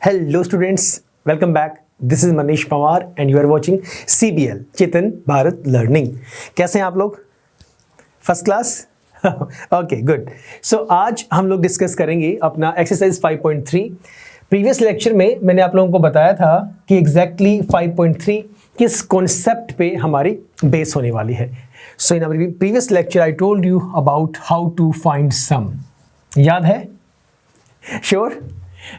Hello students, welcome back. This is Manish Pawar and you are watching CBL Chetan Bharat learning. कैसे हैं आप लोग? First class? Okay good. So आज हम लोग डिस्कस करेंगे अपना एक्सरसाइज 5.3. प्रीवियस लेक्चर में मैंने आप लोगों को बताया था कि एग्जैक्टली 5.3 किस कॉन्सेप्ट पे हमारी बेस होने वाली है. So in our previous lecture I told you about how to find sum. याद है? श्योर?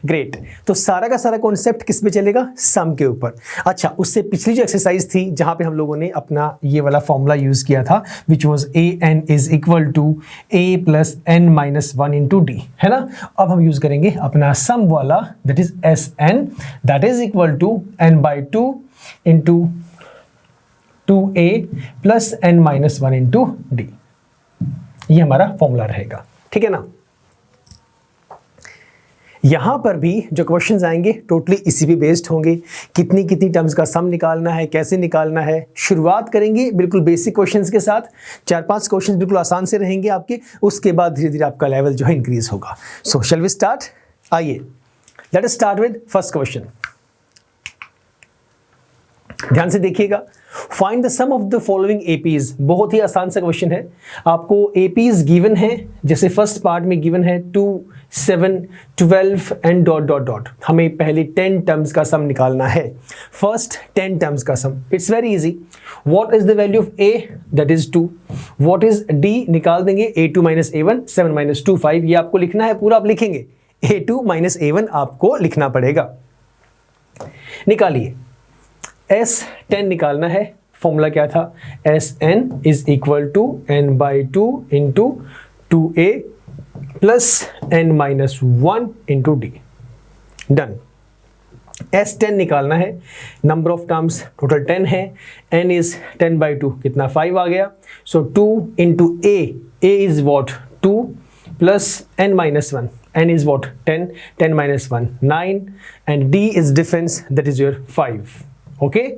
ग्रेट. तो सारा का सारा कॉन्सेप्ट किस पे चलेगा? सम के ऊपर. अच्छा, उससे पिछली जो एक्सरसाइज थी जहां पे हम लोगों ने अपना ये वाला फॉर्मूला यूज किया था which was A N is equal to A plus N minus 1 into D, है ना. अब हम यूज करेंगे अपना सम वाला that is S N that is equal to N by 2 into 2a plus N minus 1 into D. ये हमारा formula रहेगा. ठीक है ना. यहां पर भी जो क्वेश्चंस आएंगे टोटली इसी पे बेस्ड होंगे. कितनी कितनी टर्म्स का सम निकालना है, कैसे निकालना है. शुरुआत करेंगे बिल्कुल बेसिक क्वेश्चंस के साथ. 4-5 क्वेश्चंस बिल्कुल आसान से रहेंगे आपके. उसके बाद धीरे धीरे आपका लेवल जो है इंक्रीज होगा. So shall we start. आइए let us start with first question. ध्यान से देखिएगा. Find the sum of the following APs. बहुत ही आसान सा क्वेश्चन है. आपको एपीज गिवन है. जैसे फर्स्ट पार्ट में गिवन है 2, 7, 12 एंड डॉट डॉट डॉट. हमें पहले 10 टर्म्स का सम निकालना है. फर्स्ट 10 टर्म्स का sum. It's very easy. What is the value of A? That is 2. What is D? निकाल देंगे a2 माइनस a1, 7 माइनस 2 5. ये आपको लिखना है पूरा. आप लिखेंगे a2 माइनस a1 आपको लिखना पड़ेगा. निकालिए. S10 निकालना है. फॉर्मूला क्या था? Sn is equal to n by 2 into 2a plus n minus 1 into D. Done. S10 निकालना है. नंबर ऑफ टर्म्स टोटल 10 है. n इज 10 बाई 2 कितना? 5 आ गया. सो 2 into a. a is what? 2 plus n minus 1. n is what? 10. 10 minus 1, 9. And d is difference, that is your 5. Okay?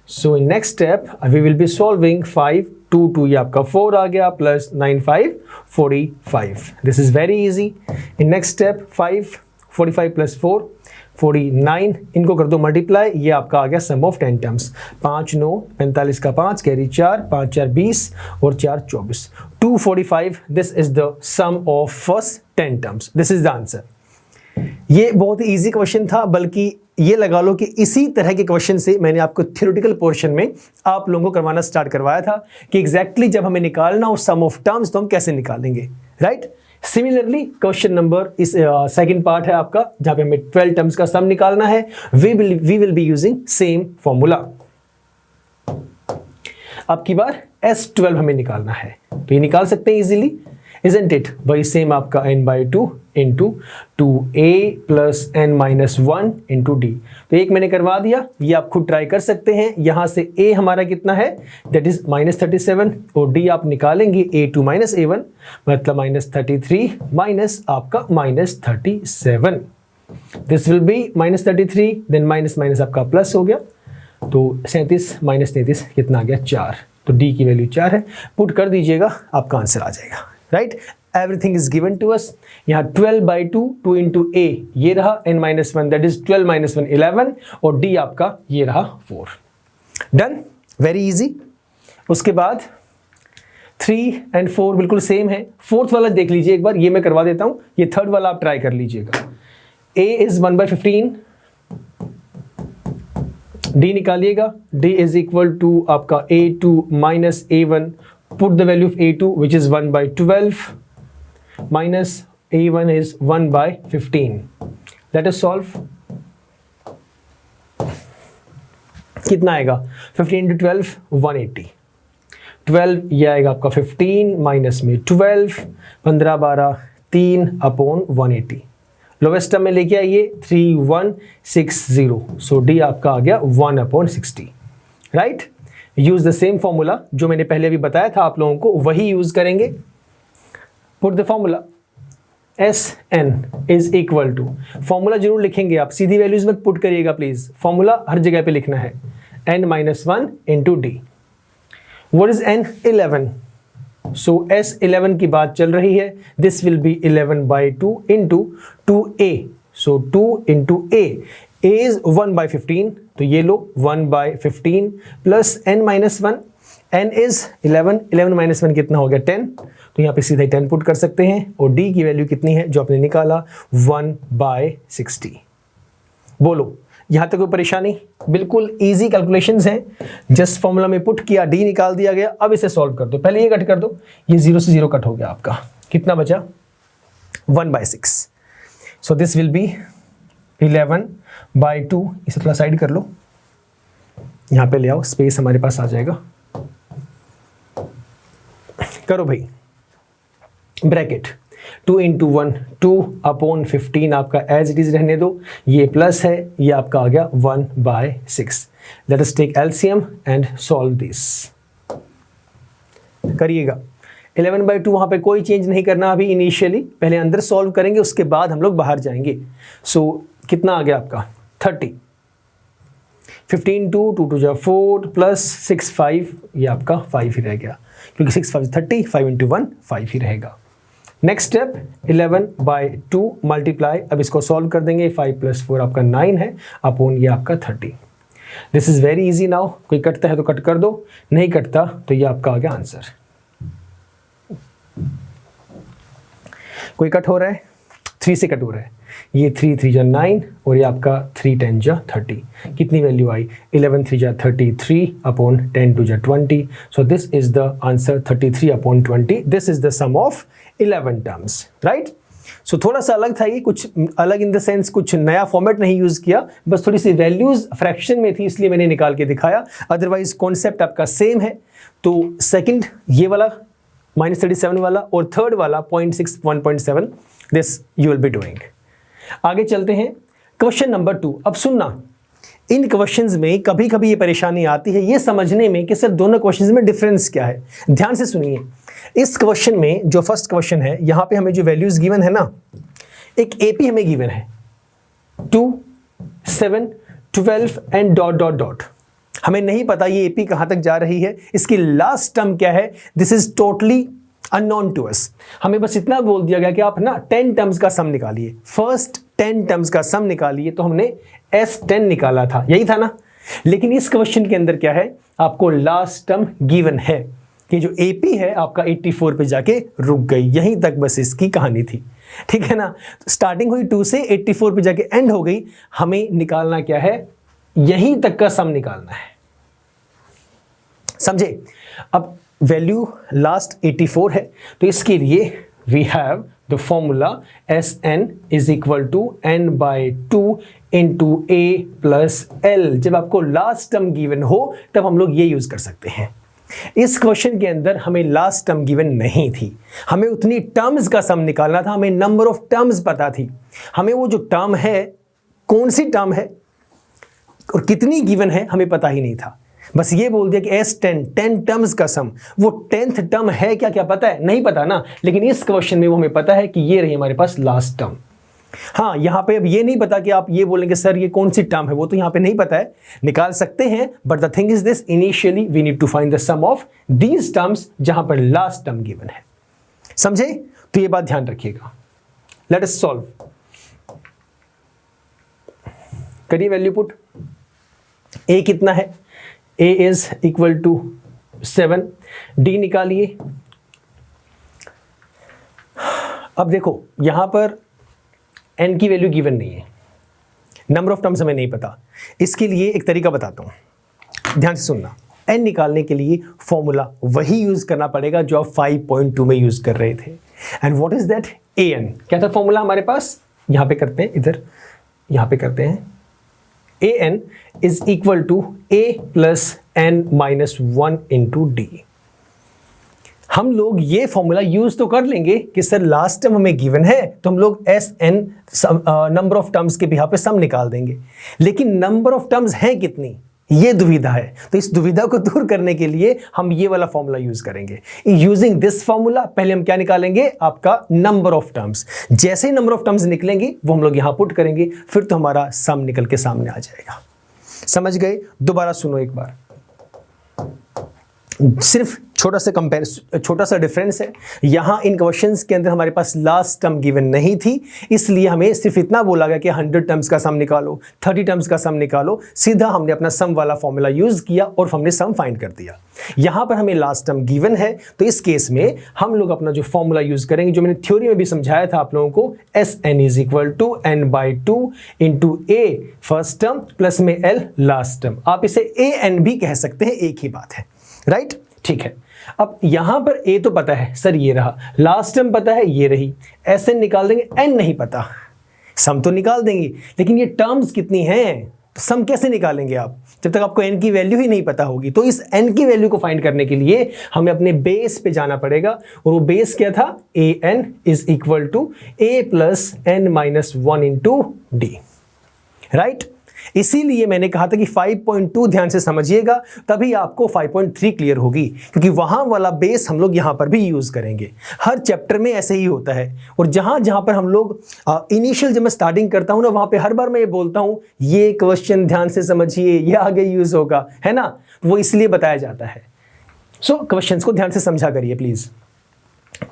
So in next step, we will be solving 5. 2 ये आपका 4 आ गया plus 9 5 45. This is very easy. In next step 5 45 plus 4 49. इनको कर दो multiply. ये आपका आ गया सम ऑफ 10 टर्म्स. 5 9 45 का 5 कैरी 4 5 4 20 और 4 24. 245. This is the sum of first 10 terms. This is the answer. ये बहुत ही इजी क्वेश्चन था. बल्कि ये लगा लो कि इसी तरह के क्वेश्चन से मैंने आपको थ्योरेटिकल पोर्शन में आप लोगों को करवाना स्टार्ट करवाया था कि एग्जैक्टली जब हमें निकालना हो सम ऑफ टर्म्स तो हम कैसे निकालेंगे. राइट. सिमिलरली क्वेश्चन नंबर इस सेकंड पार्ट है आपका जहां पे हमें 12 टर्म्स का सम निकालना है. We will be using same formula. अब की बार S12 हमें निकालना है. तो ये निकाल सकते हैं इजीली. Isn't it? वही सेम आपका n by 2 into 2a plus n minus 1 into D. तो एक मैंने करवा दिया. ये आप खुद ट्राई कर सकते हैं. यहां से a हमारा कितना है? दैट इज माइनस 37 और d आप निकालेंगे a2 माइनस a1 मतलब माइनस 33 माइनस आपका minus 37. This will be minus 33 then minus minus आपका प्लस हो गया. तो 37 माइनस 33 कितना आ गया? 4. तो d की वैल्यू 4 है. पुट कर दीजिएगा आपका आंसर आ जाएगा. Right. Everything is given to us. यहाँ 12 बाई 2 2 इंटू a ये रहा n minus 1 that is 12 minus 1 11 और d आपका ये रहा 4. डन. Very easy. उसके बाद 3 एंड 4 बिल्कुल सेम है. फोर्थ वाला देख लीजिए एक बार. ये मैं करवा देता हूँ. ये थर्ड वाला आप ट्राई कर लीजिएगा. a is 1 by 15. d निकालिएगा. d इज इक्वल टू आपका a2 minus a1. Put the value of a2 which is 1 by 12 minus a1 is 1 by 15. Let us solve. कितना आएगा? 15 into 12 180. 12 ये आएगा आपका 15 माइनस में 12 15 12 3 अपॉन 180. लोवेस्ट टर्म में लेके आइए 3160. सो डी आपका आ गया 1 upon 60. Right. Use the same formula जो मैंने पहले अभी बताया था आप लोगों को, वही यूज करेंगे. Put the formula. Sn is equal to. Formula जरूर लिखेंगे आप. सीधी वैल्यूज में पुट करिएगा प्लीज. फॉर्मूला हर जगह पे लिखना है. n minus 1 into D. What is n? 11. So S11 की बात चल रही है. This will be 11 by 2 into 2a. So 2 into A is 1/15, तो ये लो 1/15 plus n minus 1, n is 11, 11 minus 1 कितना हो गया 10, तो यहाँ पे सीधा 10 पुट कर सकते हैं और d की वैल्यू कितनी है जो आपने निकाला 1/60। बोलो यहाँ तक कोई परेशानी? बिल्कुल इजी कैलकुलेशंस हैं, जस्ट फॉर्मूला में पुट किया, d निकाल दिया गया। अब इसे सॉल्व कर दो, पहले ये कट कर दो, ये 0 से 0 कट हो गया आपका, कितना बचा 1/6, सो दिस विल बी 11/2। इसे थोड़ा साइड कर लो, यहाँ पे ले आओ, स्पेस हमारे पास आ जाएगा। करो भाई ब्रैकेट, 2 इंटू 1 2/15 आपका एज इट इज रहने दो, ये प्लस है, ये आपका आ गया 1/6। Let us take LCM and solve this. करिएगा 11/2, वहां पे कोई चेंज नहीं करना अभी इनिशियली, पहले अंदर सॉल्व करेंगे उसके बाद हम लोग बाहर जाएंगे। सो कितना आ गया आपका 30, 15 2 2 2 4 प्लस 6 5, ये आपका 5 ही रह गया, क्योंकि 6 5 30, 5 इंटू 1 5 ही रहेगा। नेक्स्ट स्टेप 11/2 मल्टीप्लाई, अब इसको सॉल्व कर देंगे, 5 + 4 आपका 9 है, अपॉन ये आपका 30। This is very easy now, कोई कटता है तो कट कर दो, नहीं कटता तो ये आपका आ गया आंसर। कोई कट हो रहा है? 3 से कट हो रहा है, ये 3 3 जा 9 और ये आपका 3 10 जा 30, कितनी वैल्यू आई 11 3 जा 33 अपॉन 10 2 जा 20, so this is the answer 33/20। This is the sum of 11 terms, right. So थोड़ा सा अलग था ये, कुछ अलग इन द सेंस कुछ नया फॉर्मेट नहीं यूज किया, बस थोड़ी सी वैल्यूज फ्रैक्शन में थी इसलिए मैंने निकाल के दिखाया, अदरवाइज कॉन्सेप्ट आपका सेम है। तो सेकंड ये वाला -37 वाला और थर्ड वाला 0.6 1.7, this you will be doing. आगे चलते हैं क्वेश्चन नंबर 2। अब सुनना, इन क्वेश्चंस में कभी कभी ये परेशानी आती है ये समझने में कि सर दोनों क्वेश्चंस में डिफरेंस क्या है। ध्यान से सुनिए, इस क्वेश्चन में जो फर्स्ट क्वेश्चन है, यहां पे हमें जो वैल्यूज गिवन है ना, एक एपी हमें गिवन है 2 7 12 एंड डॉट डॉट डॉट। हमें नहीं पता ये एपी कहां तक जा रही है, इसकी लास्ट टर्म क्या है, this is totally unknown to us. हमें बस इतना बोल दिया गया कि आप ना 10 टर्म्स का सम निकालिए, फर्स्ट 10 टर्म्स का सम निकालिए, तो हमने S10 निकाला था, यही था ना। लेकिन इस क्वेश्चन के अंदर क्या है, आपको लास्ट टर्म गिवन है कि जो एपी है आपका 84 पे जाके रुक गई, यहीं तक बस इसकी कहानी थी, ठीक है ना। स्टार्टिंग हुई 2 से 84 पे जाके एंड हो गई, हमें निकालना क्या है, यहीं तक का सम निकालना है, समझे। अब वैल्यू लास्ट 84 है, तो इसके लिए we have the formula Sn is equal to n/2 into a plus l। जब आपको लास्ट टर्म गिवन हो तब हम लोग ये यूज कर सकते हैं। इस क्वेश्चन के अंदर हमें लास्ट टर्म गिवन नहीं थी, हमें उतनी टर्म्स का सम निकालना था, हमें नंबर ऑफ टर्म्स पता थी, हमें वो जो टर्म है कौन सी टर्म है और कितनी गिवन है हमें पता ही नहीं था। बस ये बोल दिया कि S10 10 टर्म्स का सम, वो 10th टर्म है क्या, क्या पता है, नहीं पता ना। लेकिन इस क्वेश्चन में वो हमें पता है कि ये रही हमारे पास लास्ट टर्म। हाँ, यहां पे अब ये नहीं पता कि आप ये बोलेंगे सर ये कौन सी टर्म है, वो तो यहां पे नहीं पता है, निकाल सकते हैं, but the thing is this, initially we need to find the sum of these terms जहां पर लास्ट टर्म गिवन है, समझे। तो ये बात ध्यान रखिएगा। लेट अस सॉल्व, करिए वैल्यू पुट। a कितना है, a is equal to 7, d निकालिए। अब देखो यहां पर n की वैल्यू गिवन नहीं है, नंबर ऑफ टर्म्स हमें नहीं पता, इसके लिए एक तरीका बताता हूं, ध्यान से सुनना। n निकालने के लिए फॉर्मूला वही यूज करना पड़ेगा जो आप 5.2 में यूज कर रहे थे। And what is that, an क्या था फॉर्मूला हमारे पास, यहां पे करते हैं, इधर यहां पे करते हैं, an is equal to a plus n minus 1 into d। हम लोग ये फॉर्मूला यूज तो कर लेंगे कि सर लास्ट टर्म हमें गिवन है तो हम लोग Sn नंबर ऑफ टर्म्स के बिहाफ पे सम निकाल देंगे, लेकिन नंबर ऑफ टर्म्स हैं कितनी, ये दुविधा है। तो इस दुविधा को दूर करने के लिए हम ये वाला फॉर्मूला यूज करेंगे। यूजिंग दिस फॉर्मूला पहले हम क्या निकालेंगे, आपका नंबर ऑफ टर्म्स। जैसे ही नंबर ऑफ टर्म्स निकलेंगे वो हम लोग यहां पुट करेंगे, फिर तो हमारा सम निकल के सामने आ जाएगा। समझ गए? दोबारा सुनो एक बार, सिर्फ छोटा सा डिफरेंस है, यहाँ इन क्वेश्चंस के अंदर हमारे पास लास्ट टर्म गिवन नहीं थी, इसलिए हमें सिर्फ इतना बोला गया कि 100 टर्म्स का सम निकालो, 30 टर्म्स का सम निकालो। सीधा हमने अपना सम वाला फॉर्मूला यूज किया और हमने सम फाइंड कर दिया। यहाँ पर हमें लास्ट टर्म गिवन है, तो इस केस में हम लोग अपना जो फॉर्मूला यूज करेंगे, जो मैंने थ्योरी में भी समझाया था आप लोगों को, Sn is equal to n/2 into a first term plus में l लास्ट टर्म। आप इसे an भी कह सकते हैं, एक ही बात है, राइट? ठीक है। अब यहां पर a तो पता है सर, ये रहा, लास्ट टर्म पता है, ये रही, Sn निकाल देंगे, n नहीं पता, सम तो निकाल देंगे, लेकिन ये टर्म्स कितनी हैं, तो सम कैसे निकालेंगे आप जब तक आपको n की वैल्यू ही नहीं पता होगी। तो इस n की वैल्यू को फाइंड करने के लिए हमें अपने बेस पे जाना पड़ेगा, और वो बेस क्या था, an is equal to a plus n-1 into d, right? इसीलिए मैंने कहा था कि 5.2 ध्यान से समझिएगा, तभी आपको 5.3 क्लियर होगी, क्योंकि वहां वाला बेस हम लोग यहां पर भी यूज करेंगे। हर चैप्टर में ऐसे ही होता है, और जहां जहां पर हम लोग इनिशियल जब मैं स्टार्टिंग करता हूं ना, वहां पे हर बार मैं ये बोलता हूं ये क्वेश्चन ध्यान से समझिए, ये आगे यूज होगा, है ना? वो इसलिए बताया जाता है। सो क्वेश्चन को ध्यान से समझा करिए प्लीज।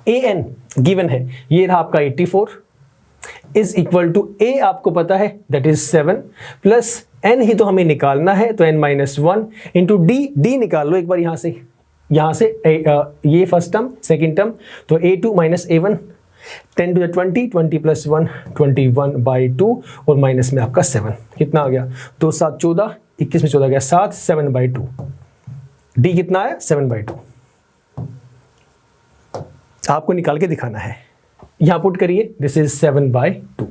an गिवन है, ये रहा आपका 84 इज इक्वल टू a आपको पता है दैट इज 7 प्लस n ही तो हमें निकालना है, तो n-1 इंटू d निकाल लो एक बार यहाँ से ये फर्स्ट टर्म, सेकेंड टर्म, तो a2 minus a1, 10 to the 20 plus 1 21/2 और माइनस में आपका 7, कितना आ गया, 2 7 14, 21 में 14 गया 7, 7/2, d कितना आया 7/2, आपको निकाल के दिखाना है। यहां पुट करिए, this is 7/2।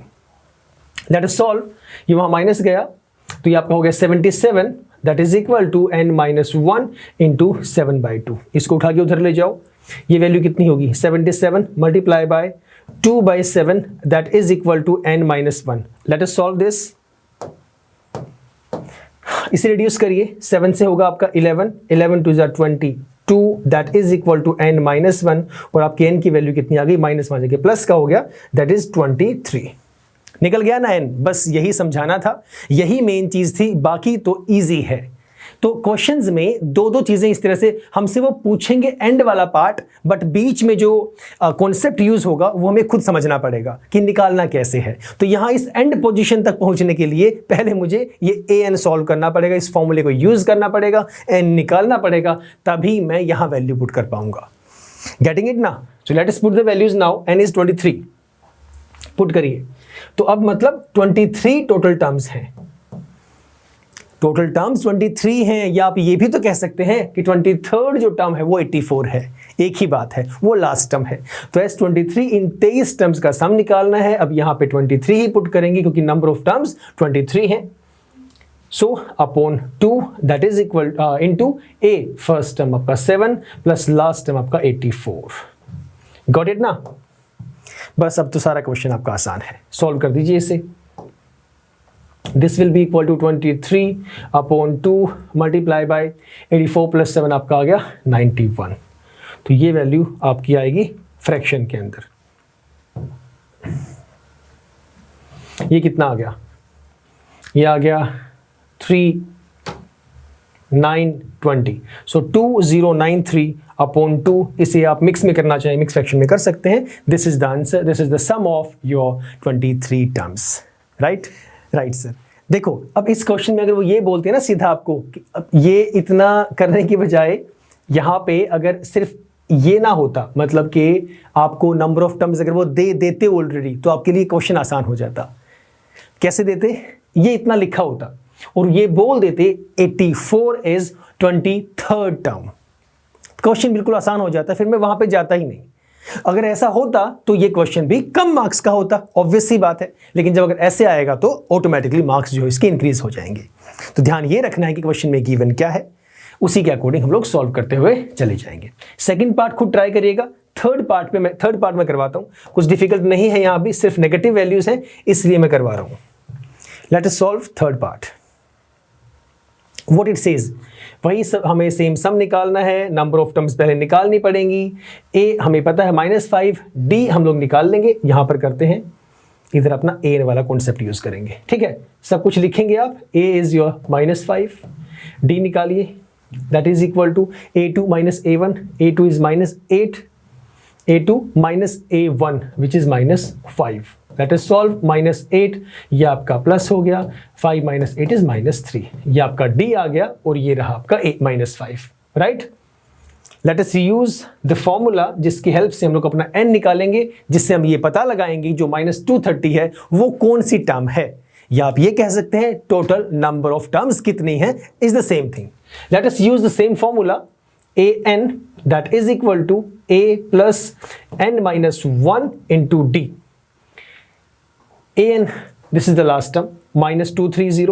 Late us solve, ये वहां माइनस गया तो ये आपका हो गया 77, that is equal to n-1 into 7/2। इसको उठा के उधर ले जाओ, ये वैल्यू कितनी होगी, 77 multiply by 2/7 that is equal to n-1। Let us solve this, इसे रिड्यूस करिए, 7 से होगा आपका 11, 11 two 22 that is equal to n-1, और आपकी n की वैल्यू कितनी आ गई, -1 जगह प्लस का हो गया, दैट इज 23। निकल गया ना n, बस यही समझाना था, यही मेन चीज थी, बाकी तो इजी है। तो क्वेश्चंस में दो चीजें इस तरह से हमसे वो पूछेंगे, एंड वाला पार्ट, बट बीच में जो कॉन्सेप्ट यूज होगा वो हमें खुद समझना पड़ेगा कि निकालना कैसे है। तो यहां इस एंड पोजीशन तक पहुंचने के लिए पहले मुझे ये an सॉल्व करना पड़ेगा, इस फॉर्मूले को यूज करना पड़ेगा, n निकालना पड़ेगा, तभी मैं यहां वैल्यू पुट कर पाऊंगा। गेटिंग इट ना? So let us put the values now. n is 23, put करिए, तो अब मतलब 23 टोटल टर्म्स हैं, टोटल टर्म्स 23 हैं, या आप ये भी तो कह सकते हैं कि 23rd जो टर्म है वो 84 है, एक ही बात है, वो लास्ट टर्म है। तो S23 इन 23 टर्म्स का सम निकालना है। अब यहां पे 23 ही पुट करेंगे क्योंकि नंबर ऑफ टर्म्स 23 हैं। So upon 2 that is equal into a first term आपका 7 प्लस लास्ट टर्म आपका 84। गॉट इट ना? बस अब तो सारा क्वेश्चन आपका आसान है, सॉल्व कर दीजिए इसे। This will be equal to 23 upon 2 multiply by 84 plus 7 आपका आ गया 91। तो ये वैल्यू आपकी आएगी फ्रैक्शन के अंदर। ये कितना आ गया? ये आ गया 3920। सो 2093 अपॉन 2, इसे आप मिक्स में करना चाहें, मिक्स फ्रैक्शन में कर सकते हैं। This is the answer, this is the sum of your 23 terms, right? Right sir. देखो अब इस क्वेश्चन में अगर वो ये बोलते हैं ना सीधा आपको कि अब ये इतना करने की बजाय यहाँ पे अगर सिर्फ ये ना होता, मतलब कि आपको नंबर ऑफ टर्म्स अगर वो देते ऑलरेडी, तो आपके लिए क्वेश्चन आसान हो जाता। कैसे देते? ये इतना लिखा होता और ये बोल देते 84 इज 23rd टर्म, क्वेश्चन बिल्कुल आसान हो जाता, फिर मैं वहां पे जाता ही नहीं। अगर ऐसा होता तो ये क्वेश्चन भी कम मार्क्स का होता, ऑब्वियस सी बात है, लेकिन जब अगर ऐसे आएगा तो ऑटोमेटिकली मार्क्स जो है इसके इंक्रीज हो जाएंगे। तो ध्यान ये रखना है कि क्वेश्चन में गिवन क्या है, उसी के अकॉर्डिंग हम लोग सॉल्व करते हुए चले जाएंगे। सेकंड पार्ट खुद ट्राई करिएगा, थर्ड पार्ट में करवाता हूँ, कुछ डिफिकल्ट नहीं है, यहाँ भी सिर्फ नेगेटिव वैल्यूज हैं इसलिए मैं करवा रहा हूँ। Late us solve third part. What it says, वही सब हमें सेम सम निकालना है, नंबर ऑफ टर्म्स पहले निकालनी पड़ेंगी। a हमें पता है -5, d हम लोग निकाल लेंगे, यहां पर करते हैं, इधर अपना a वाला कॉन्सेप्ट यूज करेंगे, ठीक है? सब कुछ लिखेंगे आप, a इज योर -5, d निकालिए, that is equal to a2 minus a1, a2 is minus 8, a2 minus a1 which is minus 5. Let us solve. minus 8 ये आपका प्लस हो गया, 5 minus 8 is minus 3. ये आपका d आ गया और ये रहा आपका 8 minus 5. Right? Let us use the formula जिसकी हेल्प से हम लोग अपना n निकालेंगे, जिससे हम ये पता लगाएंगे जो -230 है वो कौन सी टर्म है, या आप ये कह सकते हैं टोटल नंबर ऑफ टर्म्स कितनी है, is the same thing. Let us use the same formula an that is equal to a plus n minus 1 into d. an, this is the last term, minus 230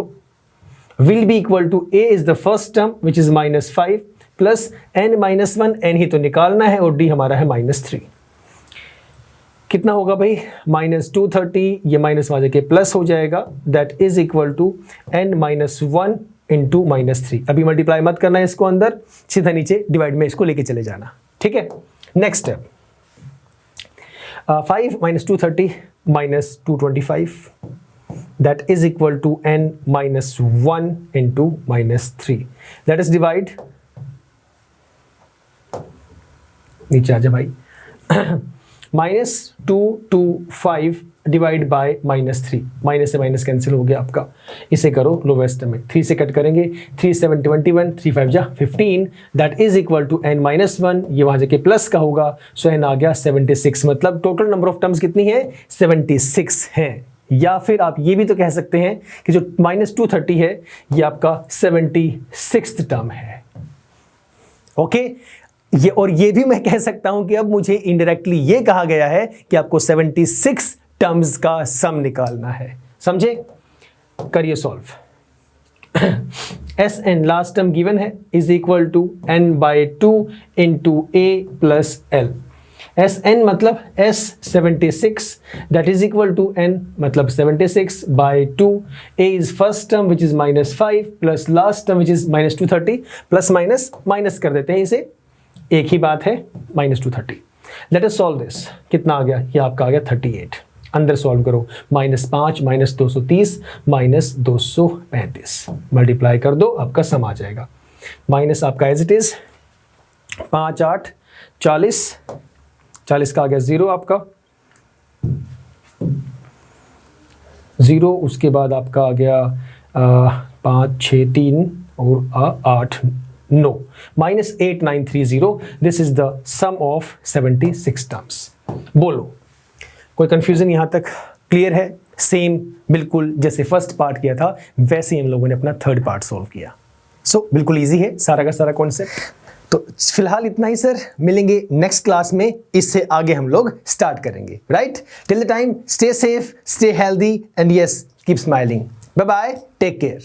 will be equal to a is the first term which is minus 5 plus n minus 1, n ही तो निकालना है और d हमारा है -3. कितना होगा भाई? -230, ये माइनस वहाँ जाके प्लस हो जाएगा, that is equal to n minus 1 into -3. अभी मल्टीप्लाई मत करना है इसको अंदर, सीधा नीचे डिवाइड में इसको लेके चले जाना. ठीक है, next step. 5 minus 230 minus 225 that is equal to n minus 1 into -3. Let us divide. नीचे आ जा भाई. -225 डिवाइड बाय -3. माइनस से माइनस कैंसिल हो गया आपका. इसे करो लोवेस्ट में, 3 से कट करेंगे, 3 7 21, 3 5 जा 15, that is equal to n minus 1, ये वहां जाके प्लस का होगा, सो n आ गया 76. मतलब टोटल नंबर ऑफ टर्म्स कितनी है? 76 है. या फिर आप ये भी तो कह सकते हैं कि जो -230 है ये आपका 76th टर्म है. ओके, ये और ये भी मैं कह सकता हूं कि अब मुझे इनडायरेक्टली ये कहा गया है कि आपको 76 टर्म्स का सम निकालना है. समझे? करिए solve. S N last term given है is equal to n/2 into A plus L. S N मतलब S 76, that is equal to n मतलब 76/2. A is first term which is -5 plus last term which is -230, plus minus कर देते हैं इसे, एक ही बात है, -230. Let us solve this. कितना आ गया? ये आपका आ गया 38. अंदर सॉल्व करो, -5 -230 -235 मल्टीप्लाई कर दो, आपका सम आ जाएगा. माइनस आपका एज इट इज 5 8 40 का आ गया 0 आपका 0. उसके बाद आपका आ गया 5 6 3 और 8 9 -8930. This is the sum of 76 terms. बोलो, कोई कंफ्यूजन यहाँ तक क्लियर है? सेम बिल्कुल जैसे फर्स्ट पार्ट किया था वैसे ही हम लोगों ने अपना थर्ड पार्ट सॉल्व किया. सो बिल्कुल इजी है सारा का सारा कॉन्सेप्ट. तो फिलहाल इतना ही सर, मिलेंगे नेक्स्ट क्लास में, इससे आगे हम लोग स्टार्ट करेंगे. Right? Till the time stay safe, stay healthy and yes keep smiling. Bye bye, take care.